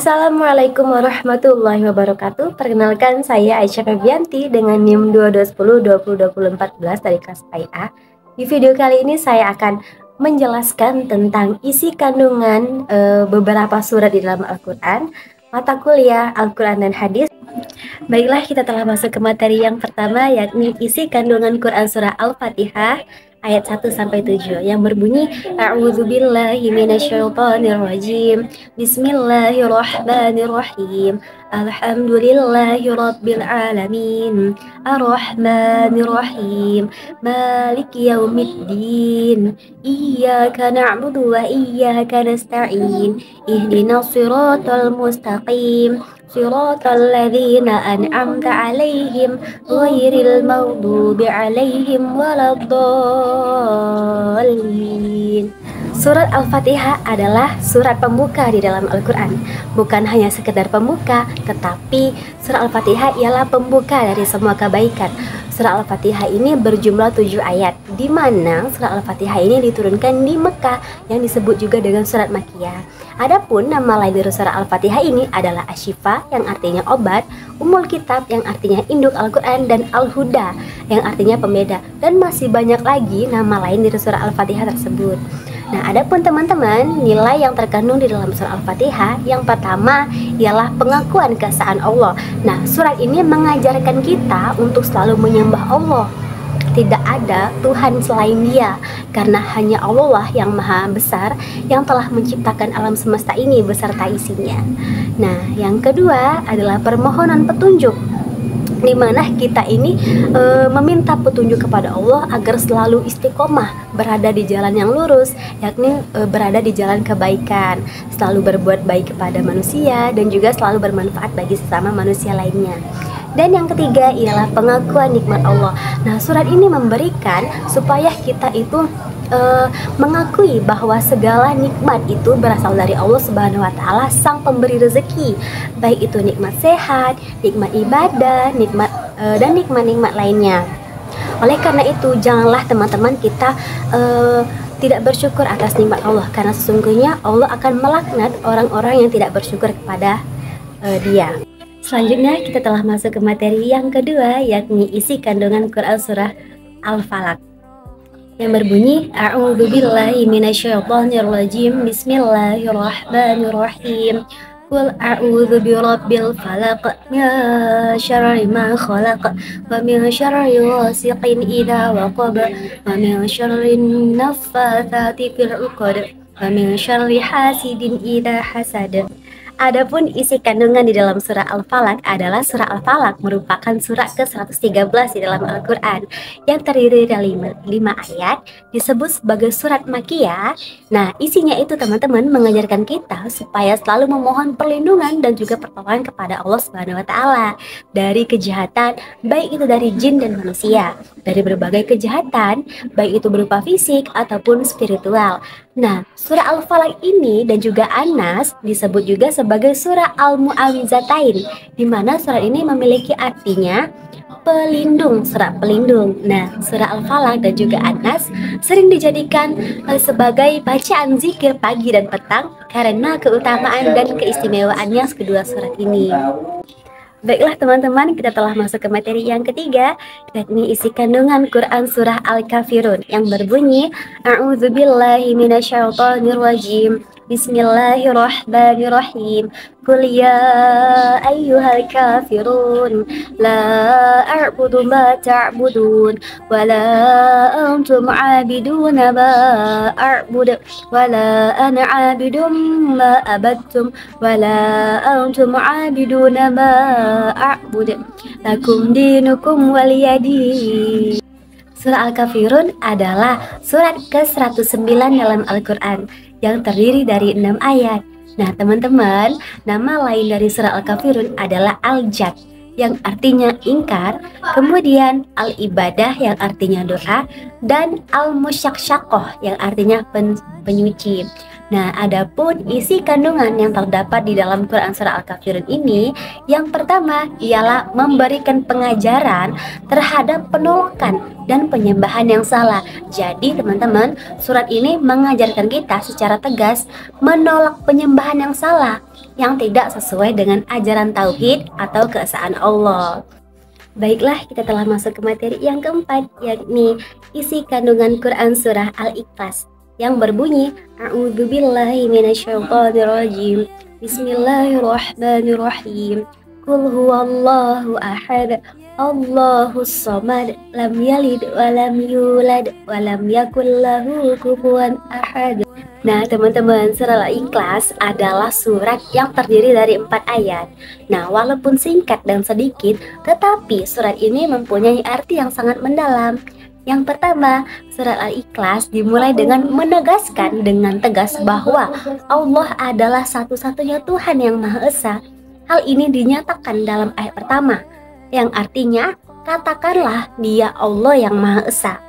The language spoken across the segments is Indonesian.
Assalamualaikum warahmatullahi wabarakatuh. Perkenalkan, saya Aisyah Febianti dengan NIM 2210202014 dari kelas PAIA. Di video kali ini saya akan menjelaskan tentang isi kandungan beberapa surat di dalam Al-Quran, mata kuliah Al-Quran dan Hadis. Baiklah, kita telah masuk ke materi yang pertama, yakni isi kandungan Quran surah Al-Fatihah ayat 1-7 yang berbunyi A'udzubillahi minasyaitonirrajim. Bismillahirrahmanirrahim. Alhamdulillahi rabbil alamin. Arrahmanirrahim. Maliki yaumiddin. Iyyaka na'budu wa iyyaka nasta'in. Ihdinas siratal mustaqim. Siratal ladzina an'amta 'alaihim ghairil maghdubi 'alaihim waladdallin. Surat Al-Fatihah adalah surat pembuka di dalam Al-Quran. Bukan hanya sekedar pembuka, tetapi surat Al-Fatihah ialah pembuka dari semua kebaikan. Surat Al-Fatihah ini berjumlah 7 ayat, di mana surat Al-Fatihah ini diturunkan di Mekah, yang disebut juga dengan surat Makkiyah. Adapun nama lain dari surat Al-Fatihah ini adalah Asy-Syifa, yang artinya obat, Ummul Kitab, yang artinya induk Al-Quran, dan Al-Huda, yang artinya pembeda, dan masih banyak lagi nama lain dari surat Al-Fatihah tersebut. Nah, adapun teman-teman, nilai yang terkandung di dalam surat Al-Fatihah yang pertama ialah pengakuan keesaan Allah. Nah, surat ini mengajarkan kita untuk selalu menyembah Allah. Tidak ada Tuhan selain Dia, karena hanya Allah lah yang maha besar, yang telah menciptakan alam semesta ini beserta isinya. Nah, yang kedua adalah permohonan petunjuk, di mana kita ini meminta petunjuk kepada Allah agar selalu istiqomah berada di jalan yang lurus, yakni berada di jalan kebaikan, selalu berbuat baik kepada manusia, dan juga selalu bermanfaat bagi sesama manusia lainnya. Dan yang ketiga ialah pengakuan nikmat Allah. Nah, surat ini memberikan supaya kita itu mengakui bahwa segala nikmat itu berasal dari Allah Subhanahu wa Ta'ala, Sang Pemberi rezeki, baik itu nikmat sehat, nikmat ibadah, dan nikmat-nikmat lainnya. Oleh karena itu, janganlah teman-teman kita tidak bersyukur atas nikmat Allah, karena sesungguhnya Allah akan melaknat orang-orang yang tidak bersyukur kepada Dia. Selanjutnya kita telah masuk ke materi yang kedua, yakni isi kandungan Quran surah Al-Falaq, yang berbunyi A'udzubillahi minasyaitonirrajim. Bismillahirrahmanirrahim. Qul a'udzu birabbil falaq min syarri ma khalaq wa min syarri ghasiqin idza waqab wa min syarri naffatsati fil 'uqad wa min syarri hasidin idza hasad. Adapun isi kandungan di dalam surah Al-Falaq adalah surah Al-Falaq merupakan surah ke-113 di dalam Al-Quran, yang terdiri dari 5 ayat, disebut sebagai surat Makkiyah. Nah, isinya itu teman-teman mengajarkan kita supaya selalu memohon perlindungan dan juga pertolongan kepada Allah Subhanahu wa Ta'ala dari kejahatan, baik itu dari jin dan manusia, dari berbagai kejahatan, baik itu berupa fisik ataupun spiritual. Nah, surah Al-Falaq ini dan juga An-Nas disebut juga sebagai surah Al-Mu'awwizatain, di mana surat ini memiliki artinya pelindung, surat pelindung. Nah, surah Al-Falaq dan juga An-Nas sering dijadikan sebagai bacaan zikir pagi dan petang karena keutamaan dan keistimewaannya kedua surat ini. Baiklah teman-teman, kita telah masuk ke materi yang ketiga, yakni isi kandungan Quran surah Al-Kafirun, yang berbunyi A'udzubillahi minasyaitonirrajim. Bismillahirrahmanirrahim. Qul ya ayyuhal kafirun la a'budu ma ta'budun wa la antum 'abiduna ma a'budu wa la ana 'abidum ma abattum wa la antum 'abiduna ma a'budu lakum dinukum waliyadin. Surah Al-Kafirun adalah surat ke-109 dalam Al-Quran, yang terdiri dari 6 ayat. Nah teman-teman, nama lain dari surah Al-Kafirun adalah Al-Jad, yang artinya ingkar, kemudian Al-Ibadah yang artinya doa, dan Al-Musyaqsyaqah yang artinya penyuci. Nah, adapun isi kandungan yang terdapat di dalam Quran Surah Al-Kafirun ini, yang pertama ialah memberikan pengajaran terhadap penolakan dan penyembahan yang salah. Jadi teman-teman, surat ini mengajarkan kita secara tegas menolak penyembahan yang salah, yang tidak sesuai dengan ajaran tauhid atau keesaan Allah. Baiklah, kita telah masuk ke materi yang keempat, yakni isi kandungan Quran Surah Al-Ikhlas, yang berbunyi A'udzubillahi minasyaitonirrajim. Bismillahirrahmanirrahim. Qul huwallahu ahad, Allahus samad, lam yalid wa lam yulad wa lam yakul lahu kufuwan ahad. Nah teman-teman, surah Al-Ikhlas adalah surat yang terdiri dari 4 ayat. Nah walaupun singkat dan sedikit, tetapi surat ini mempunyai arti yang sangat mendalam. Yang pertama, surat Al-Ikhlas dimulai dengan menegaskan dengan tegas bahwa Allah adalah satu-satunya Tuhan yang Maha Esa. Hal ini dinyatakan dalam ayat pertama, yang artinya katakanlah Dia Allah yang Maha Esa.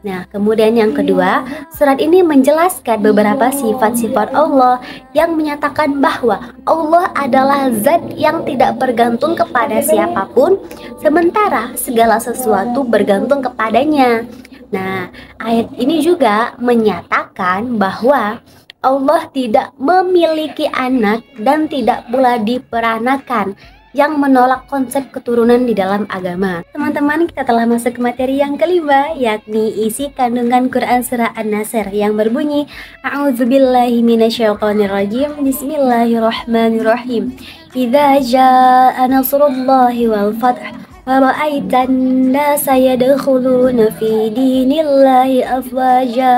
Nah, kemudian yang kedua, surat ini menjelaskan beberapa sifat-sifat Allah yang menyatakan bahwa Allah adalah zat yang tidak bergantung kepada siapapun, sementara segala sesuatu bergantung kepadanya. Nah, ayat ini juga menyatakan bahwa Allah tidak memiliki anak dan tidak pula diperanakan, yang menolak konsep keturunan di dalam agama. Teman-teman, kita telah masuk ke materi yang kelima, yakni isi kandungan Quran Surah An-Nasr yang berbunyi A'udzubillahi minasyaitonirrajim. Bismillahirrahmanirrahim. Idza jaa nasrullahi wal fath wa ra'aitan nasa yadkhuluna fi dinillahi afwaja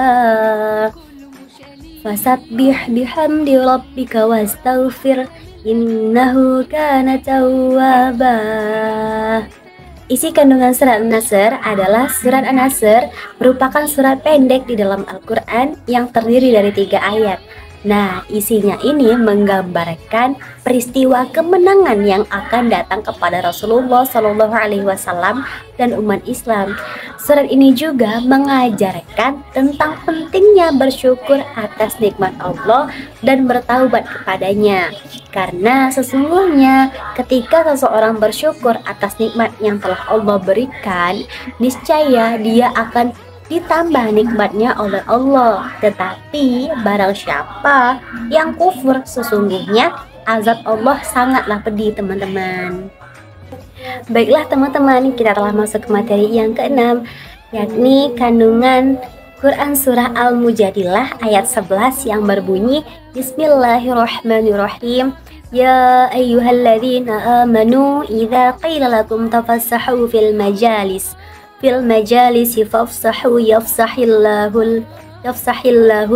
fasabbih bihamdi rabbika wastaghfir innahu kana tawwaba. Isi kandungan surat An-Nasr adalah surat An-Nasr merupakan surat pendek di dalam Al-Quran yang terdiri dari 3 ayat. Nah, isinya ini menggambarkan peristiwa kemenangan yang akan datang kepada Rasulullah Shallallahu Alaihi Wasallam dan umat Islam. Surat ini juga mengajarkan tentang pentingnya bersyukur atas nikmat Allah dan bertaubat kepadanya. Karena sesungguhnya ketika seseorang bersyukur atas nikmat yang telah Allah berikan, niscaya dia akan ditambah nikmatnya oleh Allah. Tetapi barang siapa yang kufur, sesungguhnya azab Allah sangatlah pedih teman-teman. Baiklah teman-teman, kita telah masuk ke materi yang keenam, yakni kandungan Quran Surah Al-Mujadilah ayat 11 yang berbunyi Bismillahirrahmanirrahim. Ya ayyuhalladzina amanu idza qila lakum tafassahu fil majalisi fafsahu yafsahillahu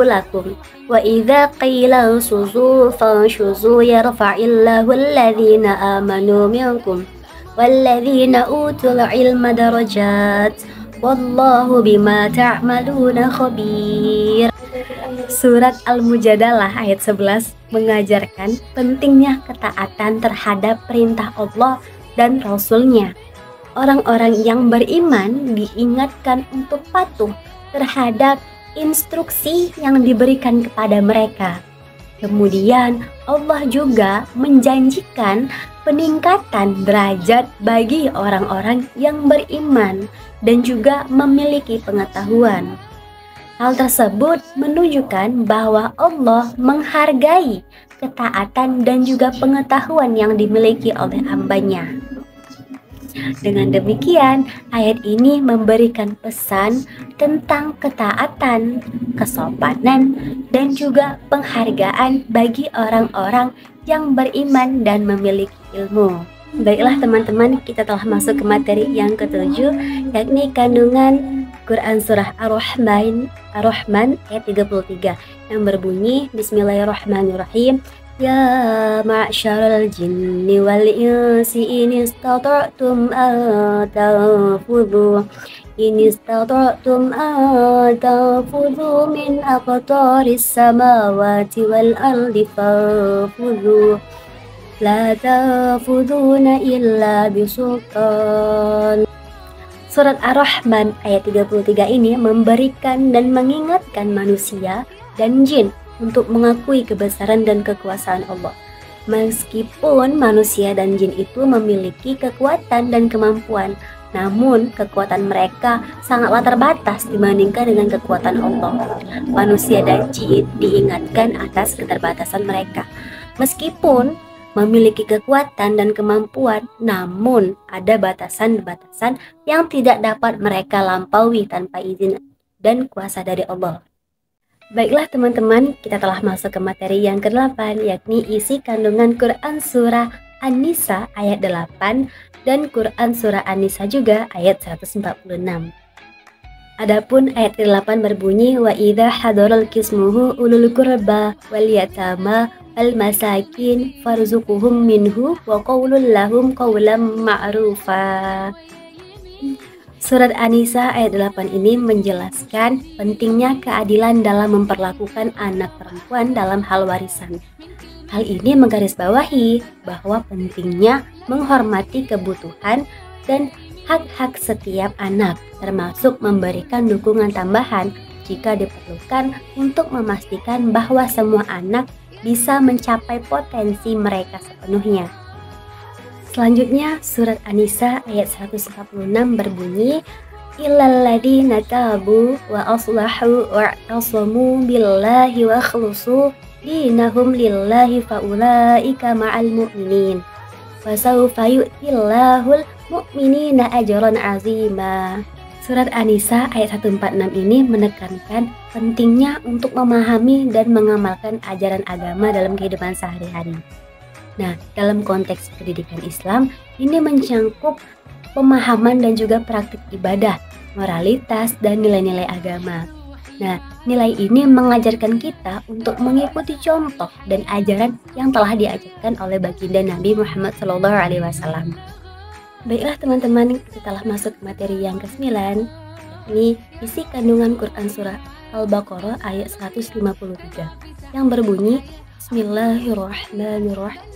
lakum wa idza qila unshuzu fanshuzu yarfa'illahu alladhina amanu minkum walladzina utul ilma darajat wallahu bima ta'maluna khabir. Surat Al-Mujadalah ayat 11 mengajarkan pentingnya ketaatan terhadap perintah Allah dan Rasul-Nya. Orang-orang yang beriman diingatkan untuk patuh terhadap instruksi yang diberikan kepada mereka. Kemudian Allah juga menjanjikan peningkatan derajat bagi orang-orang yang beriman dan juga memiliki pengetahuan. Hal tersebut menunjukkan bahwa Allah menghargai ketaatan dan juga pengetahuan yang dimiliki oleh hamba-Nya. Dengan demikian, ayat ini memberikan pesan tentang ketaatan, kesopanan, dan juga penghargaan bagi orang-orang yang beriman dan memiliki ilmu. Baiklah teman-teman, kita telah masuk ke materi yang ketujuh, yakni kandungan Quran Surah Ar-Rahman ayat 33 yang berbunyi Bismillahirrahmanirrahim. Ya ma'syaral jinni wal insi in istata'tum an tanfudhu min aqtaris samawati wal ardi fanfudhu la tanfudhuna illa bisultan. Surat Ar-Rahman ayat 33 ini memberikan dan mengingatkan manusia dan jin untuk mengakui kebesaran dan kekuasaan Allah. Meskipun manusia dan jin itu memiliki kekuatan dan kemampuan, namun kekuatan mereka sangatlah terbatas dibandingkan dengan kekuatan Allah. Manusia dan jin diingatkan atas keterbatasan mereka. Meskipun memiliki kekuatan dan kemampuan, namun ada batasan-batasan yang tidak dapat mereka lampaui tanpa izin dan kuasa dari Allah. Baiklah teman-teman, kita telah masuk ke materi yang ke-8, yakni isi kandungan Quran Surah An-Nisa ayat 8 dan Quran Surah An-Nisa juga ayat 146. Adapun ayat ke-8 berbunyi, wa idza hadaral qismuhu ulul qurba wal yatama wal masakin farzuquhum minhu wa qawlul lahum qawlan ma'rufa. Surat An-Nisa ayat 8 ini menjelaskan pentingnya keadilan dalam memperlakukan anak perempuan dalam hal warisan. Hal ini menggarisbawahi bahwa pentingnya menghormati kebutuhan dan hak-hak setiap anak, termasuk memberikan dukungan tambahan jika diperlukan untuk memastikan bahwa semua anak bisa mencapai potensi mereka sepenuhnya. Selanjutnya surat An-Nisa ayat 146 berbunyi, illal ladzina tabu wa aslahu wa i'tasamu billahi wa akhlasu dinahum lillahi faulaika ma'al mu'minin wa sawfa yu'tillahul mu'minina ajran 'azima. Surat An-Nisa ayat 146 ini menekankan pentingnya untuk memahami dan mengamalkan ajaran agama dalam kehidupan sehari-hari. Nah, dalam konteks pendidikan Islam, ini mencangkup pemahaman dan juga praktik ibadah, moralitas, dan nilai-nilai agama. Nah, nilai ini mengajarkan kita untuk mengikuti contoh dan ajaran yang telah diajarkan oleh baginda Nabi Muhammad SAW. Baiklah teman-teman, kita telah masuk ke materi yang ke-9. Ini isi kandungan Quran Surah Al-Baqarah ayat 153 yang berbunyi, Bismillahirrahmanirrahim.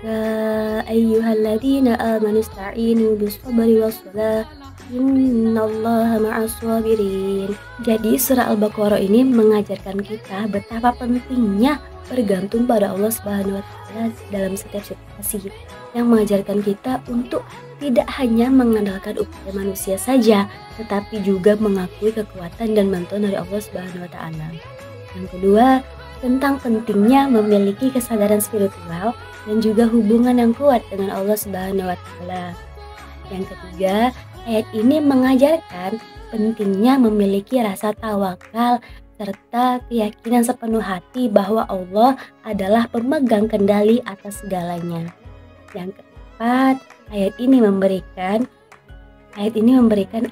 Ya ayyuhalladzina amanu ista'inu bis-sabri was-salah innallaha ma'as sabirin. Jadi surah Al-Baqarah ini mengajarkan kita betapa pentingnya bergantung pada Allah Subhanahu wa taala dalam setiap situasi, yang mengajarkan kita untuk tidak hanya mengandalkan upaya manusia saja, tetapi juga mengakui kekuatan dan bantuan dari Allah Subhanahu wa taala. Yang kedua, tentang pentingnya memiliki kesadaran spiritual dan juga hubungan yang kuat dengan Allah Subhanahu wa taala. Yang ketiga, ayat ini mengajarkan pentingnya memiliki rasa tawakal serta keyakinan sepenuh hati bahwa Allah adalah pemegang kendali atas segalanya. Yang keempat, ayat ini memberikan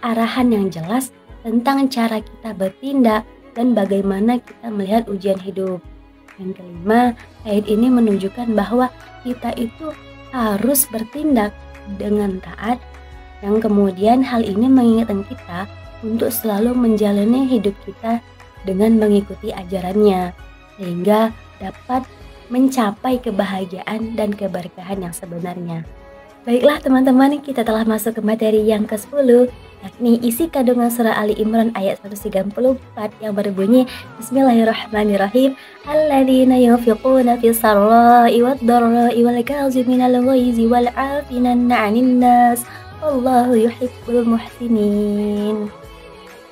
arahan yang jelas tentang cara kita bertindak dan bagaimana kita melihat ujian hidup. Yang kelima, ayat ini menunjukkan bahwa kita itu harus bertindak dengan taat, yang kemudian hal ini mengingatkan kita untuk selalu menjalani hidup kita dengan mengikuti ajarannya, sehingga dapat mencapai kebahagiaan dan keberkahan yang sebenarnya. Baiklah teman-teman, kita telah masuk ke materi yang ke-10, yakni isi kandungan surah Ali Imran ayat 134 yang berbunyi, Bismillahirrahmanirrahim, alladzina yunfiquna fis sarra'i wad dharra'i wal kaziminal ghaizi wal 'afinan 'anil nas wallahu yuhibbul muhsinin.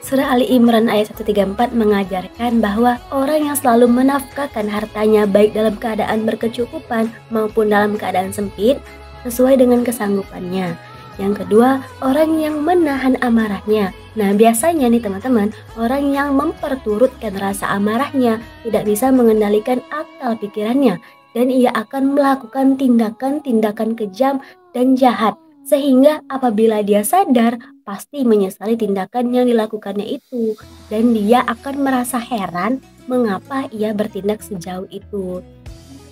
Surah Ali Imran ayat 134 mengajarkan bahwa orang yang selalu menafkahkan hartanya baik dalam keadaan berkecukupan maupun dalam keadaan sempit sesuai dengan kesanggupannya. Yang kedua, orang yang menahan amarahnya. Nah, biasanya nih teman-teman, orang yang memperturutkan rasa amarahnya tidak bisa mengendalikan akal pikirannya, dan ia akan melakukan tindakan-tindakan kejam dan jahat, sehingga apabila dia sadar, pasti menyesali tindakan yang dilakukannya itu, dan dia akan merasa heran mengapa ia bertindak sejauh itu.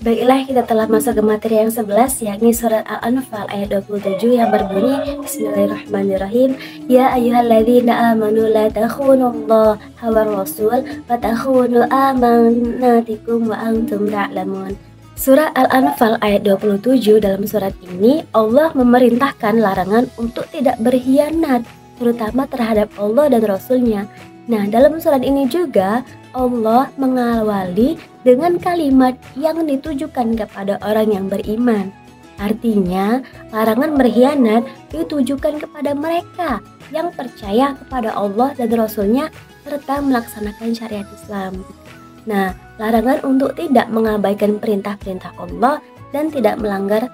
Baiklah, kita telah masuk ke materi yang 11, yakni surat Al-Anfal ayat 27 yang berbunyi, Bismillahirrahmanirrahim, Ya ayyuhalladzina amanu la takhunullaha war rasul wa takhunu amanatikum wa antum ta'lamun. Surah Al-Anfal ayat 27, dalam surat ini Allah memerintahkan larangan untuk tidak berkhianat, terutama terhadap Allah dan Rasulnya. Nah, dalam surat ini juga Allah mengawali dengan kalimat yang ditujukan kepada orang yang beriman. Artinya, larangan berkhianat ditujukan kepada mereka yang percaya kepada Allah dan Rasul-Nya serta melaksanakan syariat Islam. Nah, larangan untuk tidak mengabaikan perintah-perintah Allah dan tidak melanggar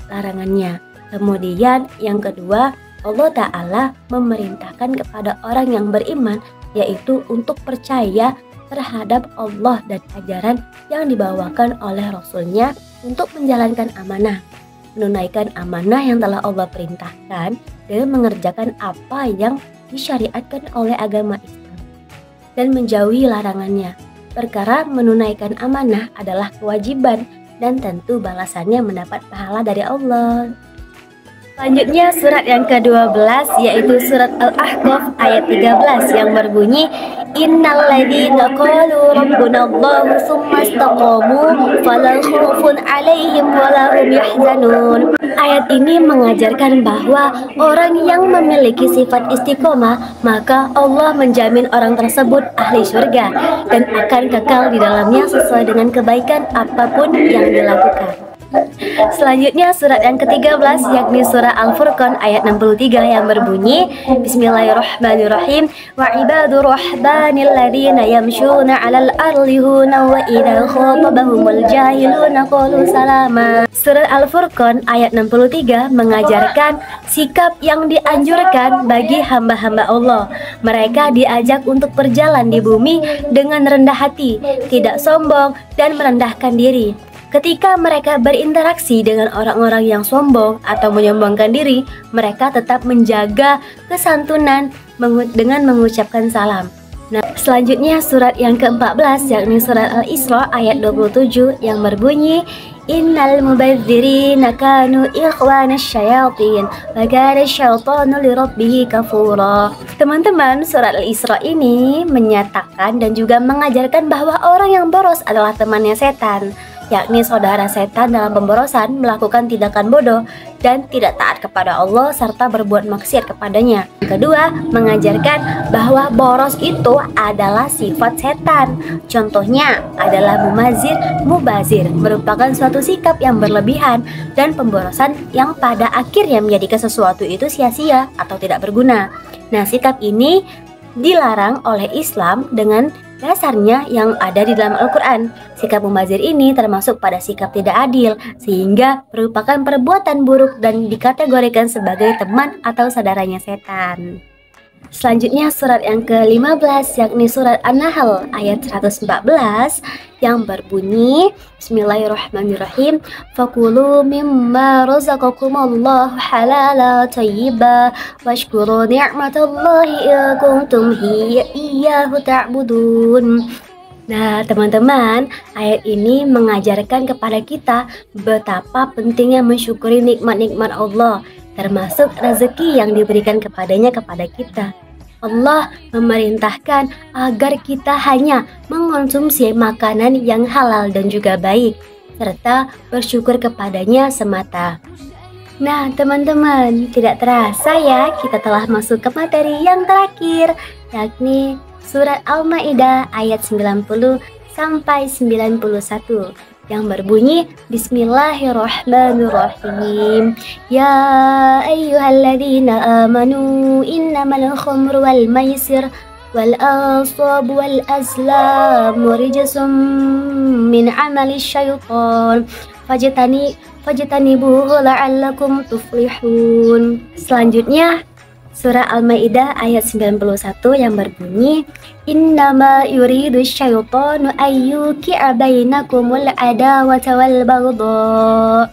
larangannya. Kemudian yang kedua, Allah Ta'ala memerintahkan kepada orang yang beriman, yaitu untuk percaya terhadap Allah dan ajaran yang dibawakan oleh Rasul-Nya untuk menjalankan amanah, menunaikan amanah yang telah Allah perintahkan dan mengerjakan apa yang disyariatkan oleh agama Islam dan menjauhi larangannya. Perkara menunaikan amanah adalah kewajiban dan tentu balasannya mendapat pahala dari Allah. Selanjutnya surat yang ke-12 yaitu surat Al-Ahqaf ayat 13 yang berbunyi Innal ladzina qalu rabbunallahu tsumma istaqamu fala khaufun 'alaihim wala hum yahzanun. Ayat ini mengajarkan bahwa orang yang memiliki sifat istiqomah, maka Allah menjamin orang tersebut ahli surga dan akan kekal di dalamnya sesuai dengan kebaikan apapun yang dilakukan. Selanjutnya surat yang ke-13 yakni surah Al-Furqan ayat 63 yang berbunyi Bismillahirrahmanirrahim wa ibadur rahmanil ladzina yamshuna 'alal ardi huna wa idza khatabahumul jahiluna qalu salama. Surat Al-Furqan ayat 63 mengajarkan sikap yang dianjurkan bagi hamba-hamba Allah. Mereka diajak untuk berjalan di bumi dengan rendah hati, tidak sombong dan merendahkan diri. Ketika mereka berinteraksi dengan orang-orang yang sombong atau menyombongkan diri, mereka tetap menjaga kesantunan dengan mengucapkan salam. Nah, selanjutnya surat yang ke-14 yakni surat Al-Isra ayat 27 yang berbunyi Innal mubadzirina kanu ikhwanas syayatin wa kana syaitanu lirabbih kafura. Teman-teman, surat Al-Isra ini menyatakan dan juga mengajarkan bahwa orang yang boros adalah temannya setan, yakni saudara setan dalam pemborosan, melakukan tindakan bodoh dan tidak taat kepada Allah serta berbuat maksiat kepadanya. Kedua, mengajarkan bahwa boros itu adalah sifat setan. Contohnya adalah mubazir merupakan suatu sikap yang berlebihan dan pemborosan yang pada akhirnya menjadikan sesuatu itu sia-sia atau tidak berguna. Nah, sikap ini dilarang oleh Islam dengan dasarnya yang ada di dalam Al-Quran. Sikap mubazir ini termasuk pada sikap tidak adil, sehingga merupakan perbuatan buruk dan dikategorikan sebagai teman atau saudaranya setan. Selanjutnya surat yang ke-15 yakni surat An-Nahl ayat 114 yang berbunyi Bismillahirrahmanirrahim Fakulu mimma razaqakumullahu halala tayyiba washkuru ni'matallahi in kuntum iyyahu ta'budun. Nah, teman-teman, ayat ini mengajarkan kepada kita betapa pentingnya mensyukuri nikmat-nikmat Allah, termasuk rezeki yang diberikan kepadanya kepada kita. Allah memerintahkan agar kita hanya mengonsumsi makanan yang halal dan juga baik, serta bersyukur kepadanya semata. Nah, teman-teman, tidak terasa ya kita telah masuk ke materi yang terakhir, yakni surat Al-Maidah ayat 90 sampai 91 yang berbunyi Bismillahirrahmanirrahim. Ya ayyuhalladzina amanu innamal khamru wal maisir wal ansab wal azlam rijsum min amali syaitan fajtanibuhu la'allakum tuflihun. Selanjutnya surah Al-Maidah ayat 91 yang berbunyi Innama yuridu syaitanu ayyuki'a bainakumul adawata wal baghdha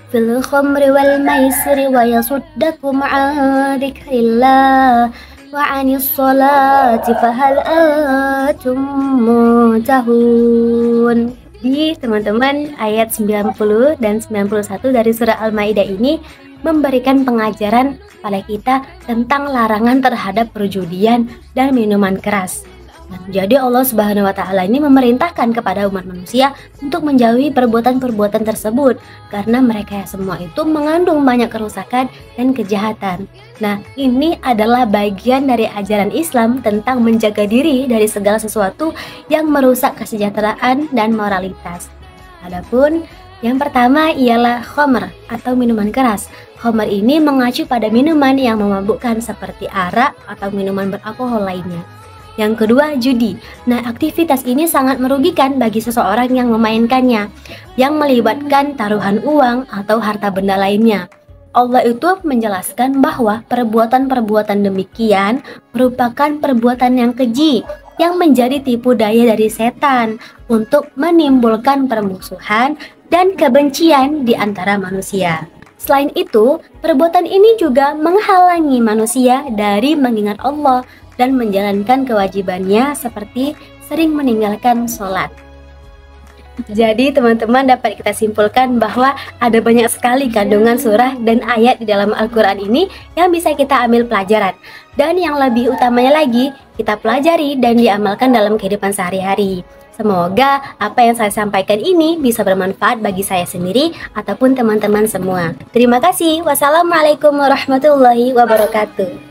fil khamri wal maisri wa yasuddakum an dzikrillah wa 'anis sholati fahal antum muntahun. Di teman-teman, ayat 90 dan 91 dari surah Al-Maidah ini memberikan pengajaran pada kita tentang larangan terhadap perjudian dan minuman keras. Nah, jadi Allah Subhanahu wa taala ini memerintahkan kepada umat manusia untuk menjauhi perbuatan-perbuatan tersebut karena mereka semua itu mengandung banyak kerusakan dan kejahatan. Nah, ini adalah bagian dari ajaran Islam tentang menjaga diri dari segala sesuatu yang merusak kesejahteraan dan moralitas. Adapun yang pertama ialah khamr atau minuman keras. Khamr ini mengacu pada minuman yang memabukkan seperti arak atau minuman beralkohol lainnya. Yang kedua, judi. Nah, aktivitas ini sangat merugikan bagi seseorang yang memainkannya, yang melibatkan taruhan uang atau harta benda lainnya. Allah itu menjelaskan bahwa perbuatan-perbuatan demikian merupakan perbuatan yang keji, yang menjadi tipu daya dari setan untuk menimbulkan permusuhan dan kebencian di antara manusia. Selain itu, perbuatan ini juga menghalangi manusia dari mengingat Allah dan menjalankan kewajibannya seperti sering meninggalkan sholat. Jadi teman-teman dapat kita simpulkan bahwa ada banyak sekali kandungan surah dan ayat di dalam Al-Quran ini yang bisa kita ambil pelajaran. Dan yang lebih utamanya lagi, kita pelajari dan diamalkan dalam kehidupan sehari-hari. Semoga apa yang saya sampaikan ini bisa bermanfaat bagi saya sendiri ataupun teman-teman semua. Terima kasih. Wassalamualaikum warahmatullahi wabarakatuh.